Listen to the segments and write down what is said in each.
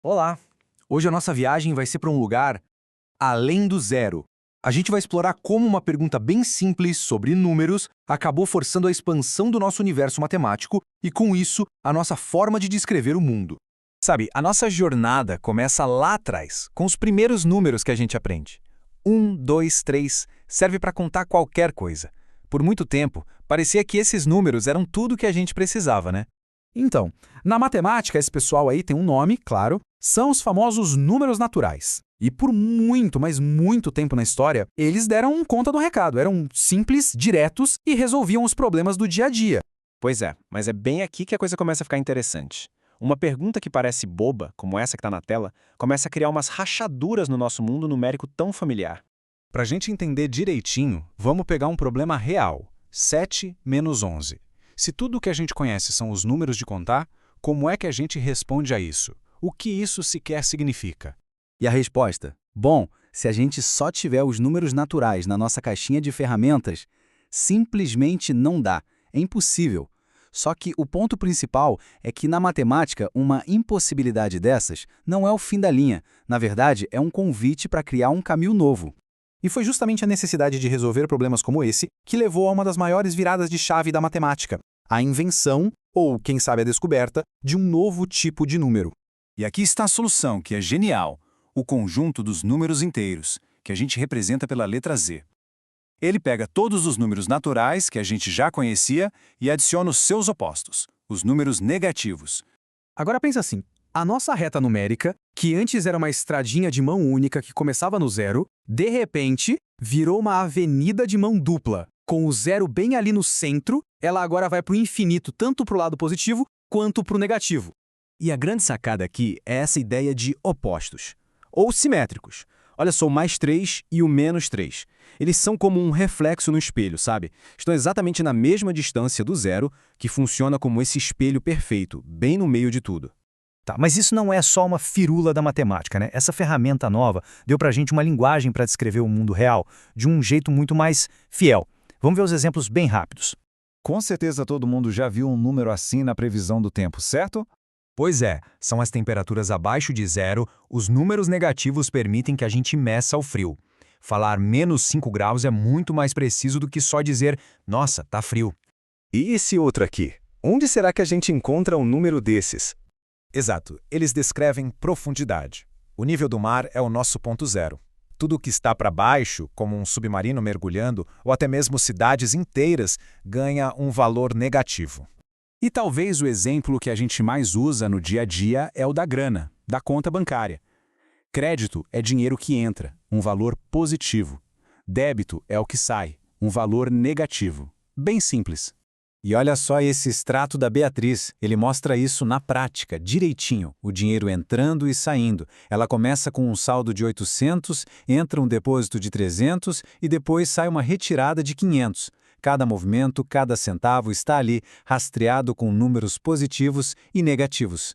Olá! Hoje a nossa viagem vai ser para um lugar além do zero. A gente vai explorar como uma pergunta bem simples sobre números acabou forçando a expansão do nosso universo matemático e, com isso, a nossa forma de descrever o mundo. Sabe, a nossa jornada começa lá atrás, com os primeiros números que a gente aprende. 1, 2, 3 serve para contar qualquer coisa. Por muito tempo, parecia que esses números eram tudo que a gente precisava, né? Então, na matemática, esse pessoal aí tem um nome, claro, são os famosos números naturais. E por muito, mas muito tempo na história, eles deram conta do recado, eram simples, diretos e resolviam os problemas do dia a dia. Pois é, mas é bem aqui que a coisa começa a ficar interessante. Uma pergunta que parece boba, como essa que está na tela, começa a criar umas rachaduras no nosso mundo numérico tão familiar. Para a gente entender direitinho, vamos pegar um problema real: 7 menos 11. Se tudo o que a gente conhece são os números de contar, como é que a gente responde a isso? O que isso sequer significa? E a resposta? Bom, se a gente só tiver os números naturais na nossa caixinha de ferramentas, simplesmente não dá. É impossível. Só que o ponto principal é que na matemática, uma impossibilidade dessas não é o fim da linha. Na verdade, é um convite para criar um caminho novo. E foi justamente a necessidade de resolver problemas como esse que levou a uma das maiores viradas de chave da matemática, a invenção, ou quem sabe a descoberta, de um novo tipo de número. E aqui está a solução, que é genial: o conjunto dos números inteiros, que a gente representa pela letra Z. Ele pega todos os números naturais que a gente já conhecia e adiciona os seus opostos, os números negativos. Agora pensa assim, a nossa reta numérica, que antes era uma estradinha de mão única que começava no zero, de repente virou uma avenida de mão dupla. Com o zero bem ali no centro, ela agora vai para o infinito tanto para o lado positivo quanto para o negativo. E a grande sacada aqui é essa ideia de opostos, ou simétricos. Olha só, o mais 3 e o menos 3. Eles são como um reflexo no espelho, sabe? Estão exatamente na mesma distância do zero, que funciona como esse espelho perfeito, bem no meio de tudo. Tá, mas isso não é só uma firula da matemática, né? Essa ferramenta nova deu pra gente uma linguagem para descrever o mundo real de um jeito muito mais fiel. Vamos ver os exemplos bem rápidos. Com certeza todo mundo já viu um número assim na previsão do tempo, certo? Pois é, são as temperaturas abaixo de zero, os números negativos permitem que a gente meça o frio. Falar menos 5 graus é muito mais preciso do que só dizer, nossa, tá frio. E esse outro aqui? Onde será que a gente encontra um número desses? Exato, eles descrevem profundidade. O nível do mar é o nosso ponto zero. Tudo o que está para baixo, como um submarino mergulhando, ou até mesmo cidades inteiras, ganha um valor negativo. E talvez o exemplo que a gente mais usa no dia a dia é o da grana, da conta bancária. Crédito é dinheiro que entra, um valor positivo. Débito é o que sai, um valor negativo. Bem simples. E olha só esse extrato da Beatriz, ele mostra isso na prática, direitinho, o dinheiro entrando e saindo. Ela começa com um saldo de 800, entra um depósito de 300 e depois sai uma retirada de 500. Cada movimento, cada centavo está ali, rastreado com números positivos e negativos.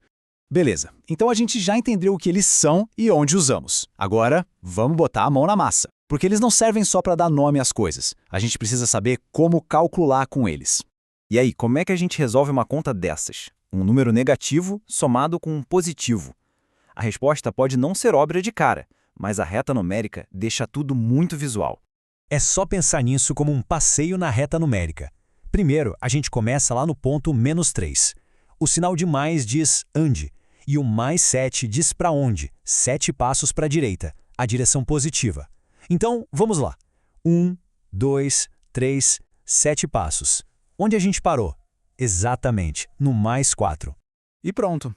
Beleza, então a gente já entendeu o que eles são e onde usamos. Agora, vamos botar a mão na massa. Porque eles não servem só para dar nome às coisas. A gente precisa saber como calcular com eles. E aí, como é que a gente resolve uma conta dessas? Um número negativo somado com um positivo. A resposta pode não ser óbvia de cara, mas a reta numérica deixa tudo muito visual. É só pensar nisso como um passeio na reta numérica. Primeiro, a gente começa lá no ponto menos 3. O sinal de mais diz ande, e o mais 7 diz para onde, 7 passos para a direita, a direção positiva. Então, vamos lá. 1, 2, 3, 7 passos. Onde a gente parou? Exatamente, no mais 4. E pronto.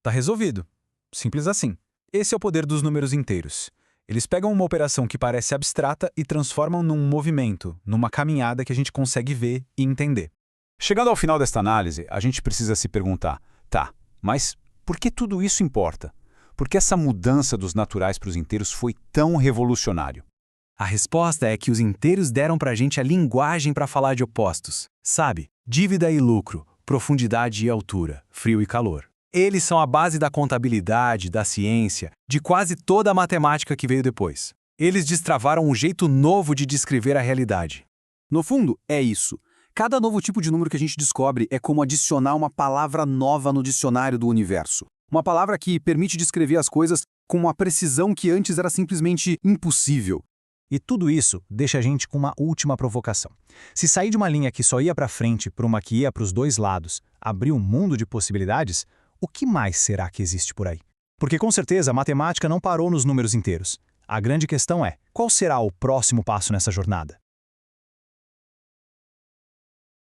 Tá resolvido. Simples assim. Esse é o poder dos números inteiros. Eles pegam uma operação que parece abstrata e transformam num movimento, numa caminhada que a gente consegue ver e entender. Chegando ao final desta análise, a gente precisa se perguntar, tá, mas por que tudo isso importa? Por que essa mudança dos naturais para os inteiros foi tão revolucionário? A resposta é que os inteiros deram pra gente a linguagem para falar de opostos. Sabe? Dívida e lucro, profundidade e altura, frio e calor. Eles são a base da contabilidade, da ciência, de quase toda a matemática que veio depois. Eles destravaram um jeito novo de descrever a realidade. No fundo, é isso. Cada novo tipo de número que a gente descobre é como adicionar uma palavra nova no dicionário do universo. Uma palavra que permite descrever as coisas com uma precisão que antes era simplesmente impossível. E tudo isso deixa a gente com uma última provocação. Se sair de uma linha que só ia para frente para uma que ia para os dois lados, abrir um mundo de possibilidades, o que mais será que existe por aí? Porque com certeza a matemática não parou nos números inteiros. A grande questão é, qual será o próximo passo nessa jornada?